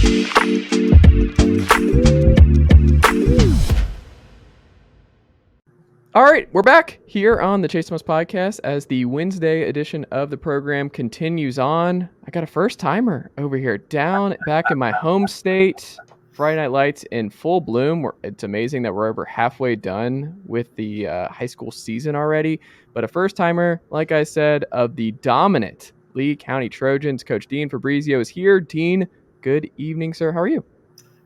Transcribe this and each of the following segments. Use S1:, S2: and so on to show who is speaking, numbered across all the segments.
S1: All right, we're back here on the Chase Thomas podcast as the Wednesday edition of the program continues on. I got a first timer over here down back in my home state. Friday Night Lights in full bloom. It's amazing that we're over halfway done with the high school season already. But a first timer, like I said, of the dominant Lee County Trojans. Coach Dean Fabrizio is here. Dean, good evening, sir. How are you?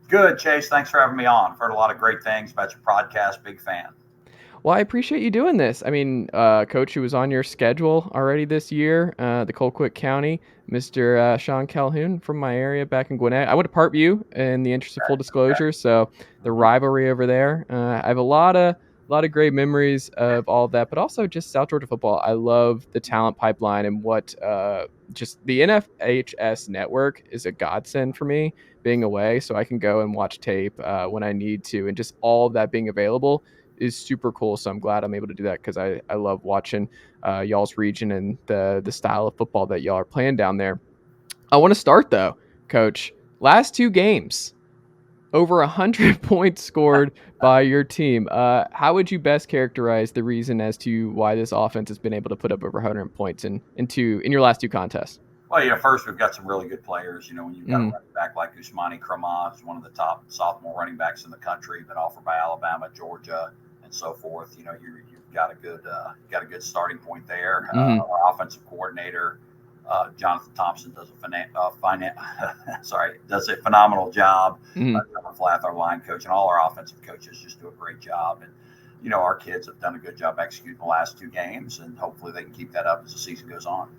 S2: Good, Chase. Thanks for having me on. I've heard a lot of great things about your podcast. Big fan.
S1: Well, I appreciate you doing this. I mean, Coach, who was on your schedule already this year, the Colquitt County, Mr. Sean Calhoun from my area back in Gwinnett. I went to Parkview in the interest of full disclosure, so the rivalry over there. I have a lot of great memories of all of that, but also just South Georgia football. I love the talent pipeline and what just the NFHS network is a godsend for me being away, so I can go and watch tape when I need to, and just all of that being available is super cool. So I'm glad I'm able to do that because I love watching y'all's region and the style of football that y'all are playing down there. I want to start though, Coach. Last two games, over 100 points scored by your team. How would you best characterize the reason as to why this offense has been able to put up over 100 points in your last two contests?
S2: Well, first we've got some really good players. When you've got a running back like Usmani Krama, who's one of the top sophomore running backs in the country, been offered by Alabama, Georgia, and so forth. You've got a good starting point there. Our offensive coordinator, Jonathan Thompson, does a phenomenal job. Jonathan Flath, our line coach, and all our offensive coaches just do a great job. And our kids have done a good job executing the last two games, and hopefully they can keep that up as the season goes on.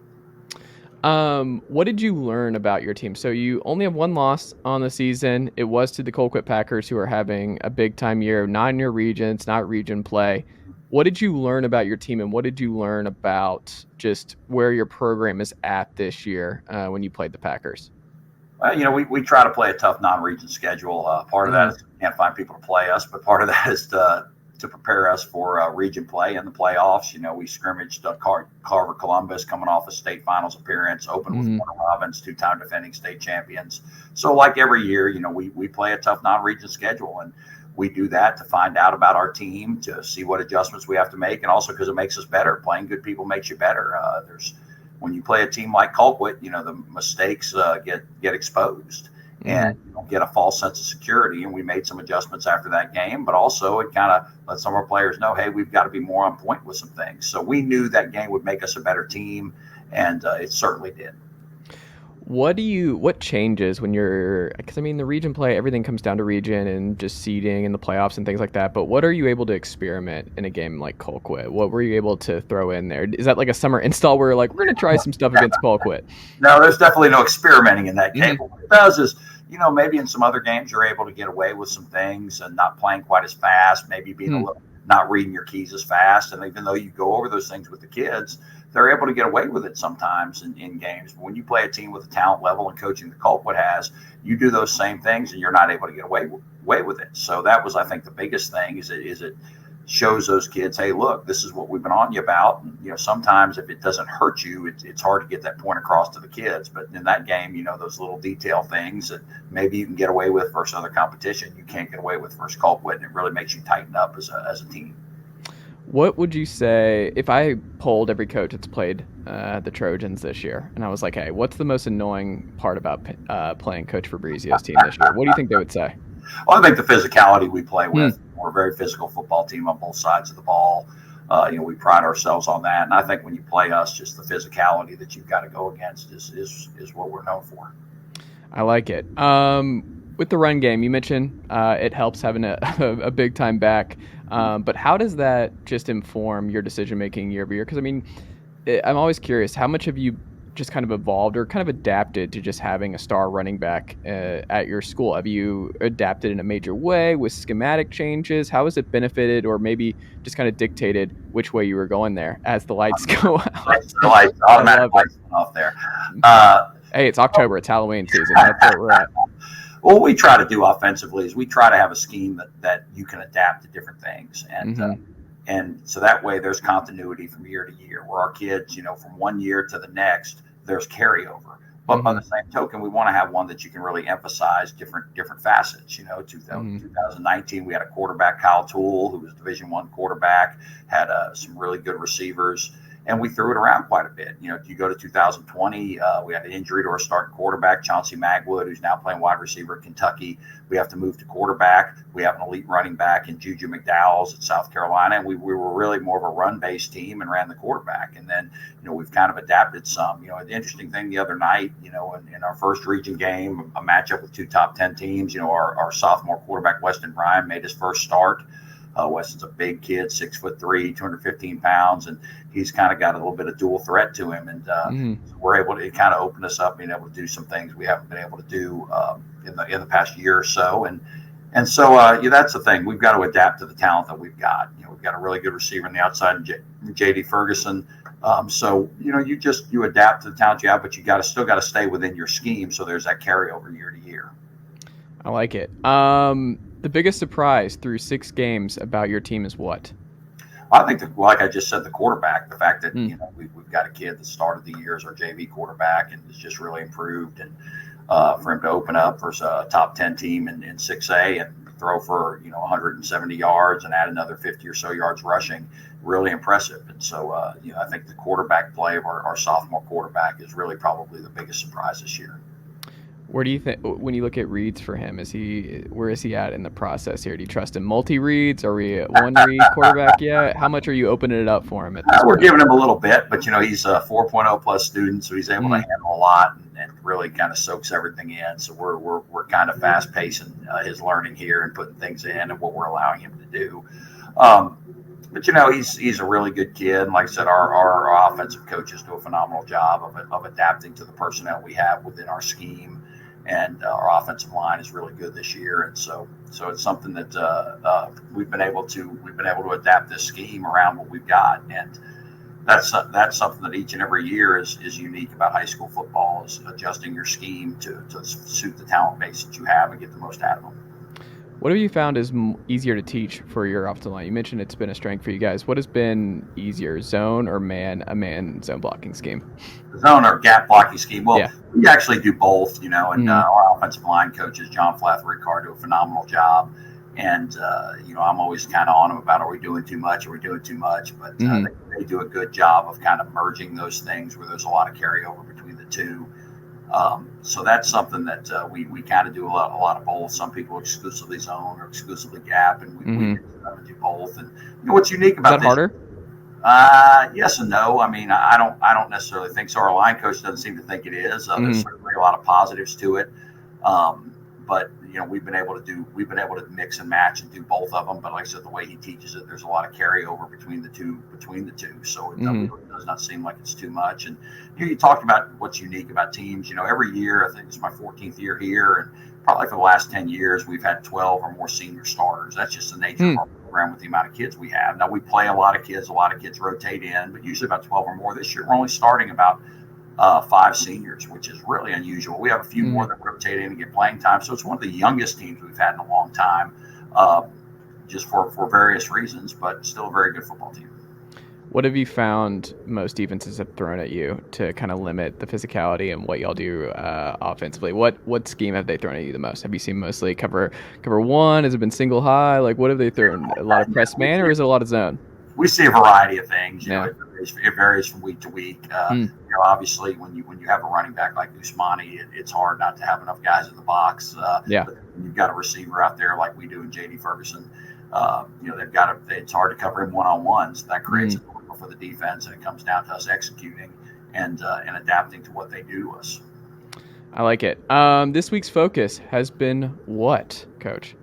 S1: What did you learn about your team? So you only have one loss on the season. It was to the Colquitt Packers, who are having a big time year, not in your region. It's not region play. What did you learn about your team, and what did you learn about just where your program is at this year when you played the Packers?
S2: Well, we try to play a tough non-region schedule. Part of that is we can't find people to play us, but part of that is to prepare us for region play and the playoffs. We scrimmaged Carver Columbus coming off a state finals appearance, opened with Warner Robins, two-time defending state champions. So like every year, we play a tough non-region schedule, and we do that to find out about our team, to see what adjustments we have to make, and also because it makes us better. Playing good people makes you better. When you play a team like Colquitt, the mistakes get exposed. And get a false sense of security. And we made some adjustments after that game, but also it kind of let some of our players know, hey, we've got to be more on point with some things. So we knew that game would make us a better team, and it certainly did.
S1: What changes when because the region play, everything comes down to region and just seeding and the playoffs and things like that. But what are you able to experiment in a game like Colquitt? What were you able to throw in there? Is that like a summer install where we're going to try some stuff against Colquitt?
S2: No, there's definitely no experimenting in that game. What it does is, maybe in some other games you're able to get away with some things and not playing quite as fast, maybe being a little not reading your keys as fast. And even though you go over those things with the kids, they're able to get away with it sometimes in games. But when you play a team with the talent level and coaching that Colquitt has, you do those same things and you're not able to get away with it. So that was, I think, the biggest thing is it shows those kids, hey, look, this is what we've been on you about. And, sometimes if it doesn't hurt you, it's hard to get that point across to the kids. But in that game, those little detail things that maybe you can get away with versus other competition, you can't get away with versus Colquitt, and it really makes you tighten up as a team.
S1: What would you say if I polled every coach that's played the Trojans this year, and I was like, hey, what's the most annoying part about playing Coach Fabrizio's team this year? What do you think they would say?
S2: Well, I think the physicality we play with. We're a very physical football team on both sides of the ball. We pride ourselves on that. And I think when you play us, just the physicality that you've got to go against is what we're known for.
S1: I like it. With the run game, you mentioned it helps having a big time back. But how does that just inform your decision-making year over year? Because, I'm always curious, how much have you just kind of evolved or kind of adapted to just having a star running back at your school? Have you adapted in a major way with schematic changes? How has it benefited or maybe just kind of dictated which way you were going there as the lights go out?
S2: The lights, automatic lights off there.
S1: Hey, it's October. It's Halloween season. That's where we're at.
S2: What we try to do offensively is we try to have a scheme that you can adapt to different things. And so that way there's continuity from year to year where our kids, from one year to the next, there's carryover. But by the same token, we want to have one that you can really emphasize different facets. 2019 we had a quarterback, Kyle Toole, who was Division I quarterback, had some really good receivers, and we threw it around quite a bit. You go to 2020, we had an injury to our starting quarterback, Chauncey Magwood, who's now playing wide receiver at Kentucky. We have to move to quarterback. We have an elite running back in Juju McDowell's at South Carolina, and we were really more of a run-based team and ran the quarterback. And then, we've kind of adapted some. The interesting thing the other night, in our first region game, a matchup with two top 10 teams, our sophomore quarterback, Weston Bryan, made his first start. Weston's a big kid, 6'3", 215 pounds, and he's kind of got a little bit of dual threat to him. And we're able to kind of open us up, being able to do some things we haven't been able to do in the past year or so. And so that's the thing. We've got to adapt to the talent that we've got. We've got a really good receiver on the outside, J.D. Ferguson. So you adapt to the talent you have, but you still got to stay within your scheme. So there's that carryover year to year.
S1: I like it. The biggest surprise through 6 games about your team is what?
S2: I think, like I just said, the quarterback. The fact that we've got a kid that started the year as our JV quarterback and has just really improved, and for him to open up for a top 10 team in 6A and throw for 170 yards and add another 50 or so yards rushing, really impressive. And so I think the quarterback play of our sophomore quarterback is really probably the biggest surprise this year.
S1: Where do you think, when you look at reads for him, where is he at in the process here? Do you trust him multi-reads? Are we at one read quarterback yet? How much are you opening it up for him at this point?
S2: We're giving him a little bit, but he's a 4.0 plus student, so he's able to handle a lot and really kind of soaks everything in. So we're kind of fast pacing his learning here and putting things in and what we're allowing him to do. But he's a really good kid. And like I said, our offensive coaches do a phenomenal job of adapting to the personnel we have within our scheme. And our offensive line is really good this year, and so it's something that we've been able to adapt this scheme around what we've got, and that's something that each and every year is unique about high school football, is adjusting your scheme to suit the talent base that you have and get the most out of them.
S1: What have you found is easier to teach for your offensive line? You mentioned it's been a strength for you guys. What has been easier, zone or a man zone blocking scheme?
S2: Zone or gap blocking scheme. Well, we actually do both, and our offensive line coaches, John Flath-Ricard, do a phenomenal job. And, I'm always kind of on them about, are we doing too much? But they do a good job of kind of merging those things where there's a lot of carryover between the two. So that's something that we kind of do a lot of both. Some people exclusively zone or exclusively gap, and we do both. And what's unique about
S1: is that harder?
S2: Yes and no. I mean, I don't necessarily think so. Our line coach doesn't seem to think it is. There's certainly a lot of positives to it. But we've been able to mix and match and do both of them. But like I said, the way he teaches it, there's a lot of carryover between the two. So it does not seem like it's too much. And you talked about what's unique about teams. Every year, I think it's my 14th year here, and probably for the last 10 years, we've had 12 or more senior starters. That's just the nature of our program with the amount of kids we have. Now we play a lot of kids rotate in, but usually about 12 or more. This year, we're only starting about 5 seniors, which is really unusual. We have a few more that rotate in and get playing time. So it's one of the youngest teams we've had in a long time, just for various reasons, but still a very good football team.
S1: What have you found most defenses have thrown at you to kind of limit the physicality and what y'all do offensively? What scheme have they thrown at you the most? Have you seen mostly cover one? Has it been single high? Like, what have they thrown? A lot of press man, or is it a lot of zone?
S2: We see a variety of things. It varies from week to week. Obviously, when you have a running back like Usmani, it's hard not to have enough guys in the box. But you've got a receiver out there like we do in J.D. Ferguson. It's hard to cover him one-on-one, so that creates a dilemma for the defense, and it comes down to us executing and adapting to what they do to us.
S1: I like it. This week's focus has been what, Coach?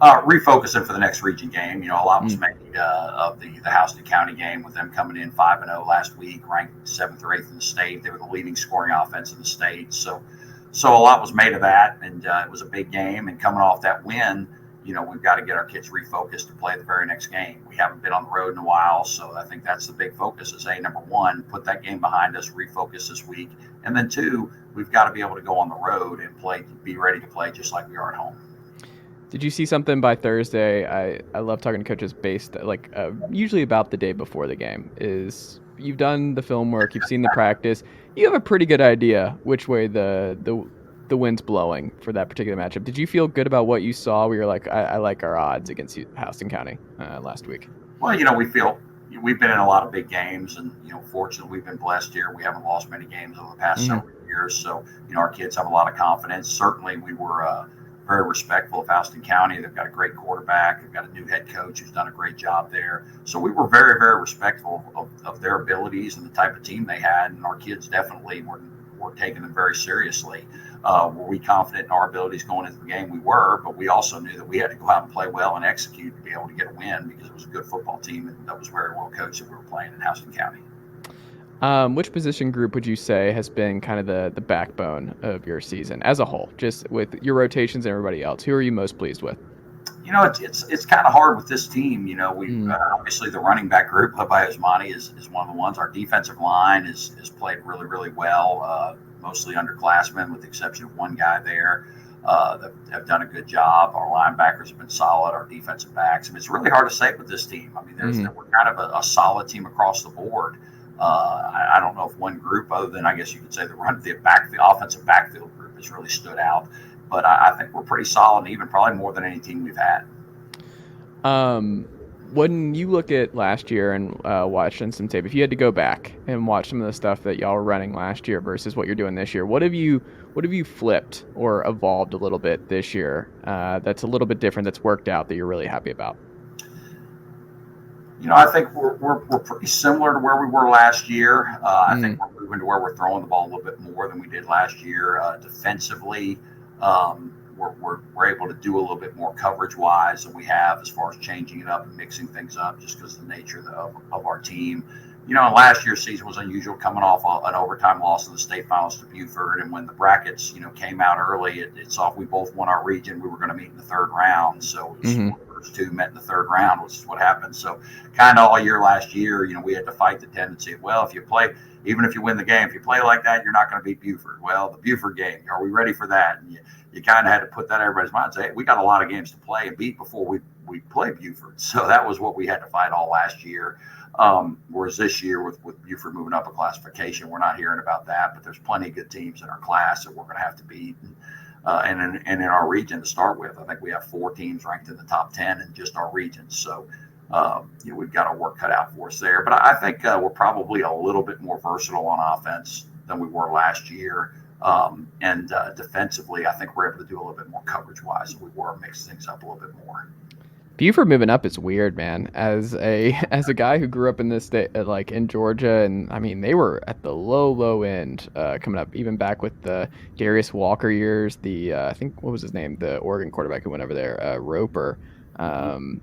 S2: Refocusing for the next region game. A lot was made of the Houston County game, with them coming in 5-0 last week, ranked 7th or 8th in the state. They were the leading scoring offense in the state. So a lot was made of that, and it was a big game. And coming off that win, we've got to get our kids refocused to play the very next game. We haven't been on the road in a while, so I think that's the big focus is, number one, put that game behind us, refocus this week. And then 2, we've got to be able to go on the road and be ready to play just like we are at home.
S1: Did you see something by Thursday? I love talking to coaches based usually about the day before the game. Is you've done the film work, you've seen the practice. you have a pretty good idea which way the wind's blowing for that particular matchup. Did you feel good about what you saw? Where you're like, I like our odds against Houston County last week.
S2: Well, we've been in a lot of big games, and fortunately, we've been blessed here. We haven't lost many games over the past several years, so our kids have a lot of confidence. Certainly, we were very respectful of Houston County. They've got a great quarterback. They've got a new head coach who's done a great job there. So we were very, very respectful of their abilities and the type of team they had, and our kids definitely were taking them very seriously. Were we confident in our abilities going into the game? We were, but we also knew that we had to go out and play well and execute to be able to get a win, because it was a good football team and that was very well coached that we were playing in Houston County.
S1: Which position group would you say has been kind of the backbone of your season as a whole, just with your rotations and everybody else? Who are you most pleased with?
S2: It's kind of hard with this team. We obviously the running back group led by Osmani is one of the ones. Our defensive line is played really, really well, mostly underclassmen with the exception of one guy there that have done a good job. Our linebackers have been solid. Our defensive backs. I mean, it's really hard to say with this team. I mean, we're kind of a solid team across the board. I don't know if one group, other than I guess you could say the offensive backfield group, has really stood out. But I think we're pretty solid, and even probably more than any team we've had.
S1: When you look at last year and watching some tape, if you had to go back and watch some of the stuff that y'all were running last year versus what you're doing this year, what have you flipped or evolved a little bit this year that's a little bit different, that's worked out, that you're really happy about?
S2: I think we're pretty similar to where we were last year. I think we're moving to where we're throwing the ball a little bit more than we did last year. Defensively, we're able to do a little bit more coverage-wise than we have, as far as changing it up and mixing things up, just because of the nature of our team. Last year's season was unusual, coming off an overtime loss in the state finals to Buford, and when the brackets, came out early, it's off. We both won our region. We were going to meet in the third round, so the first two met in the third round, which is what happened. So, kind of all year last year, we had to fight the tendency of, well, even if you win the game, if you play like that, you're not going to beat Buford. Well, the Buford game, are we ready for that? And you kind of had to put that in everybody's mind and say, hey, we got a lot of games to play and beat before we play Buford. So that was what we had to fight all last year. Whereas this year, with Buford moving up a classification, we're not hearing about that. But there's plenty of good teams in our class that we're going to have to beat. And in our region to start with, I think we have 4 teams ranked in the top 10 in just our region. So we've got our work cut out for us there. But I think we're probably a little bit more versatile on offense than we were last year. And defensively, I think we're able to do a little bit more coverage-wise than we were, mix things up a little bit more.
S1: Buford moving up is weird, man. As a guy who grew up in this state, like in Georgia, and I mean, they were at the low end coming up, even back with the Darius Walker years. The I think, what was his name? The Oregon quarterback who went over there, Roper,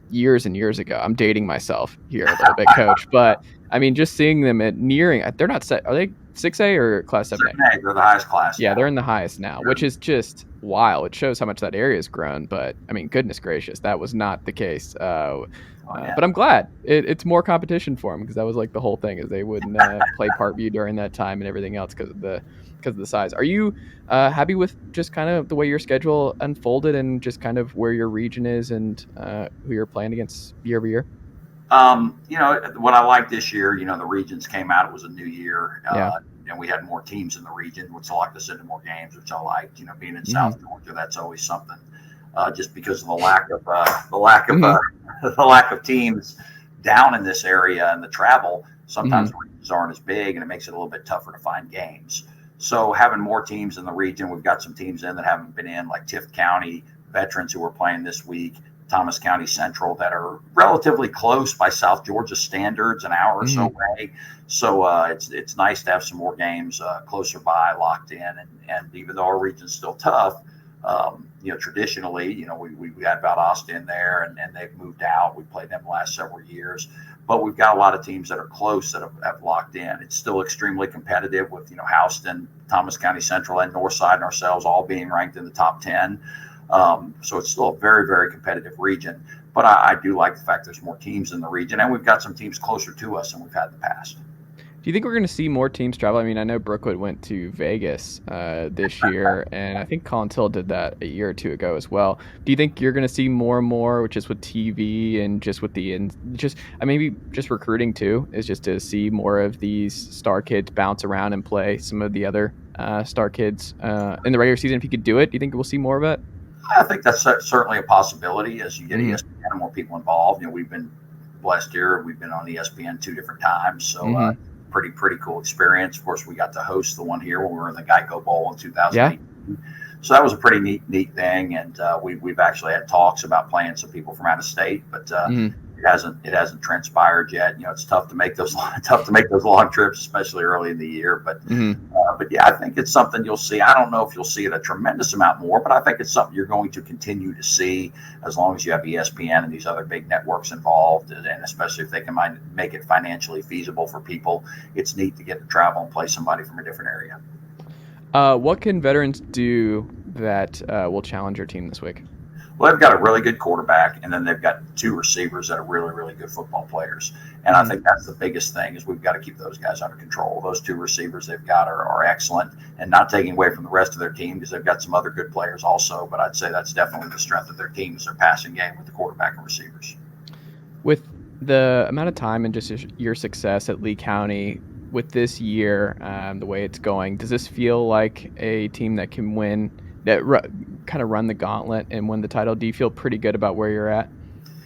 S1: years and years ago. I'm dating myself here a little bit, Coach, but I mean, just seeing them at nearing, they're not set. Are they 6A or Class 7A?
S2: 7A, they're the highest class.
S1: Yeah, they're in the highest now, which is just wild. It shows how much that area has grown. But I mean, goodness gracious, that was not the case. But I'm glad it's more competition for them, because that was like the whole thing, is they wouldn't play Parkview during that time and everything else because of the size. Are you happy with just kind of the way your schedule unfolded and just kind of where your region is and who you're playing against year over year?
S2: What I like this year, the regions came out. It was a new year. And we had more teams in the region, which selected us into more games, which I liked. Being in South Georgia, that's always something. Just because of the lack of teams down in this area and the travel, sometimes regions aren't as big, and it makes it a little bit tougher to find games. So having more teams in the region, we've got some teams in that haven't been in, like Tift County veterans who are playing this week, Thomas County Central, that are relatively close by South Georgia standards, an hour or so away. So it's nice to have some more games closer by, locked in. And even though our region's still tough, traditionally, we had Valdosta in there, and they've moved out. We played them the last several years. But we've got a lot of teams that are close that have locked in. It's still extremely competitive with, Houston, Thomas County Central, and Northside and ourselves all being ranked in the top 10. So it's still a very, very competitive region. But I do like the fact there's more teams in the region, and we've got some teams closer to us than we've had in the past.
S1: Do you think we're going to see more teams travel? I mean, I know Brookwood went to Vegas this year, and I think Collins Hill did that a year or two ago as well. Do you think you're going to see more and more, just with TV and just with maybe just recruiting too, is just to see more of these star kids bounce around and play some of the other star kids in the regular season? If you could do it, do you think we'll see more of it?
S2: I think that's certainly a possibility as you get
S1: Mm-hmm.
S2: ESPN and more people involved. We've been blessed here. We've been on ESPN 2 different times, so
S1: Mm-hmm.
S2: pretty cool experience. Of course, we got to host the one here when we were in the Geico Bowl in
S1: Yeah.
S2: 2018. So that was a pretty neat thing, and we've actually had talks about playing some people from out of state, but
S1: Mm-hmm.
S2: it hasn't transpired yet. It's tough to make those long trips, especially early in the year.
S1: Mm-hmm.
S2: But yeah, I think it's something you'll see. I don't know if you'll see it a tremendous amount more, but I think it's something you're going to continue to see as long as you have ESPN and these other big networks involved, and especially if they can make it financially feasible for people. It's neat to get to travel and play somebody from a different area.
S1: What can veterans do that will challenge your team this week?
S2: Well, they've got a really good quarterback, and then they've got 2 receivers that are really good football players. And I think that's the biggest thing is we've got to keep those guys under control. Those 2 receivers they've got are excellent, and not taking away from the rest of their team because they've got some other good players also. But I'd say that's definitely the strength of their team is their passing game with the quarterback and receivers.
S1: With the amount of time and just your success at Lee County with this year, the way it's going, does this feel like a team that can win, that kind of run the gauntlet and win the title? Do you feel pretty good about where you're at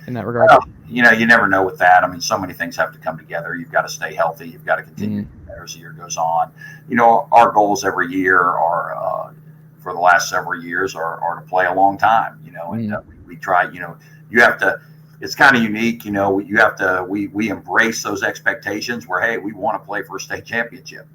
S1: in that regard?
S2: You never know with that. I mean, so many things have to come together. You've got to stay healthy. You've got to continue to get better as the year goes on. Our goals every year are, for the last several years, are to play a long time. And we try. You have to. It's kind of unique. You have to. We embrace those expectations where, hey, we want to play for a state championship.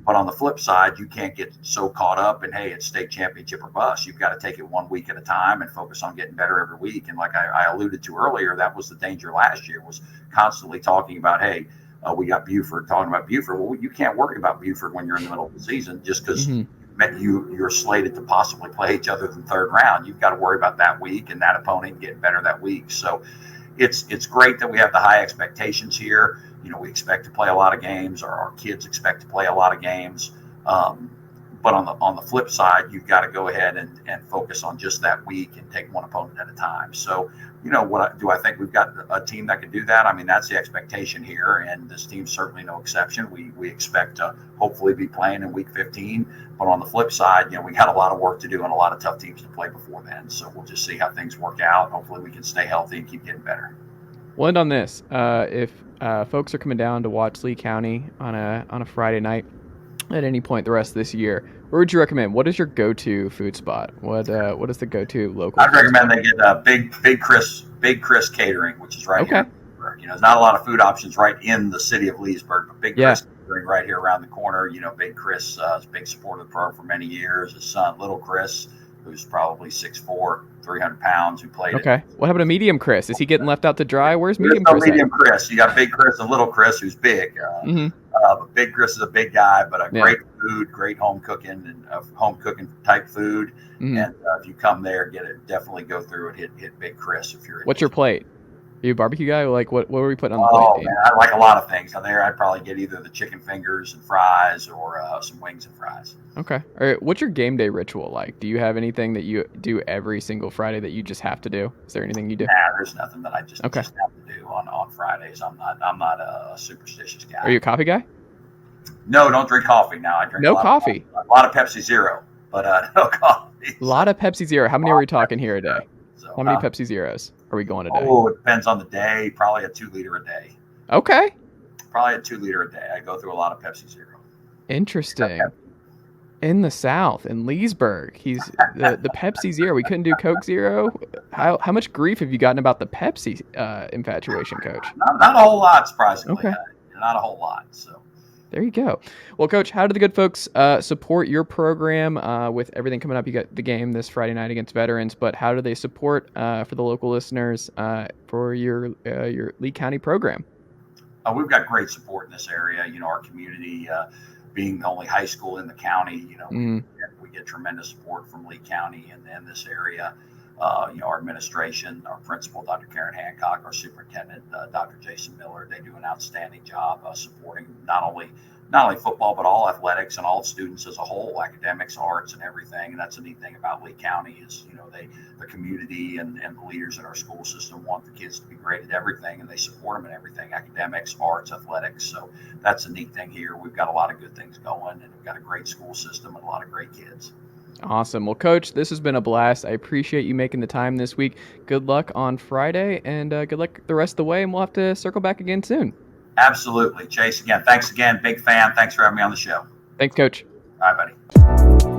S2: But on the flip side, you can't get so caught up in, hey, it's state championship or bust. You've got to take it 1 week at a time and focus on getting better every week. And like I alluded to earlier, that was the danger last year, was constantly talking about, hey, we got Buford, talking about Buford. Well, you can't worry about Buford when you're in the middle of the season just because you're slated to possibly play each other in the third round. You've got to worry about that week and that opponent getting better that week. So it's great that we have the high expectations here. We expect to play a lot of games, or our kids expect to play a lot of games. But on the flip side, you've got to go ahead and focus on just that week and take one opponent at a time. So, do I think we've got a team that can do that? I mean, that's the expectation here, and this team's certainly no exception. We expect to hopefully be playing in week 15. But on the flip side, we got a lot of work to do and a lot of tough teams to play before then. So we'll just see how things work out. Hopefully we can stay healthy and keep getting better.
S1: We'll end on this. If folks are coming down to watch Lee County on a Friday night at any point the rest of this year, where would you recommend? What is your go-to food spot? What is the go-to local?
S2: I'd recommend they get Big Chris Catering, which is right here. There's not a lot of food options right in the city of Leesburg, but Big Chris Catering right here around the corner. Big Chris is a big supporter of the program for many years. His son, Little Chris, who's probably 6'4", 300 pounds, who played.
S1: Okay. What happened to Medium Chris? Is he getting left out to dry? Where's Medium Chris?
S2: Medium Chris. You got Big Chris and Little Chris, who's big. But Big Chris is a big guy, but great food, great home cooking and home cooking type food. And if you come there, definitely go through and hit Big Chris if you're.
S1: What's your plate? Are you a barbecue guy? Like what were we putting on the plate?
S2: Man, I like a lot of things on there. I'd probably get either the chicken fingers and fries or some wings and fries. Okay.
S1: All right. What's your game day ritual like? Do you have anything that you do every single Friday that you just have to do? Is there anything you do?
S2: Nah, there's nothing that I just have to do on Fridays. I'm not a superstitious guy.
S1: Are you a coffee guy?
S2: No, don't drink coffee now. I drink
S1: no coffee.
S2: A lot of Pepsi Zero, but no coffee.
S1: A lot of Pepsi Zero. How many are we talking here a day? How many Pepsi Zeros are we going a day?
S2: Oh, it depends on the day. Probably a 2-liter a day.
S1: Okay.
S2: Probably a 2-liter a day. I go through a lot of Pepsi Zero.
S1: Interesting. In the South, in Leesburg, he's the Pepsi Zero. We couldn't do Coke Zero. How much grief have you gotten about the Pepsi infatuation, Coach?
S2: Not a whole lot, surprisingly.
S1: Okay.
S2: Not a whole lot. So.
S1: There you go. Well, Coach, how do the good folks support your program with everything coming up? You got the game this Friday night against veterans, but how do they support for the local listeners for your Lee County program?
S2: We've got great support in this area. Our community being the only high school in the county, we get tremendous support from Lee County and this area. Our administration, our principal, Dr. Karen Hancock, our superintendent, Dr. Jason Miller, they do an outstanding job supporting not only football, but all athletics and all students as a whole, academics, arts, and everything. And that's a neat thing about Lee County is, the community and the leaders in our school system want the kids to be great at everything, and they support them in everything, academics, arts, athletics. So that's a neat thing here. We've got a lot of good things going, and we've got a great school system and a lot of great kids.
S1: Awesome. Well, Coach, this has been a blast. I appreciate you making the time this week. Good luck on Friday, and good luck the rest of the way, and we'll have to circle back again soon.
S2: Absolutely. Chase, again, thanks again. Big fan. Thanks for having me on the show.
S1: Thanks, Coach.
S2: All right, buddy.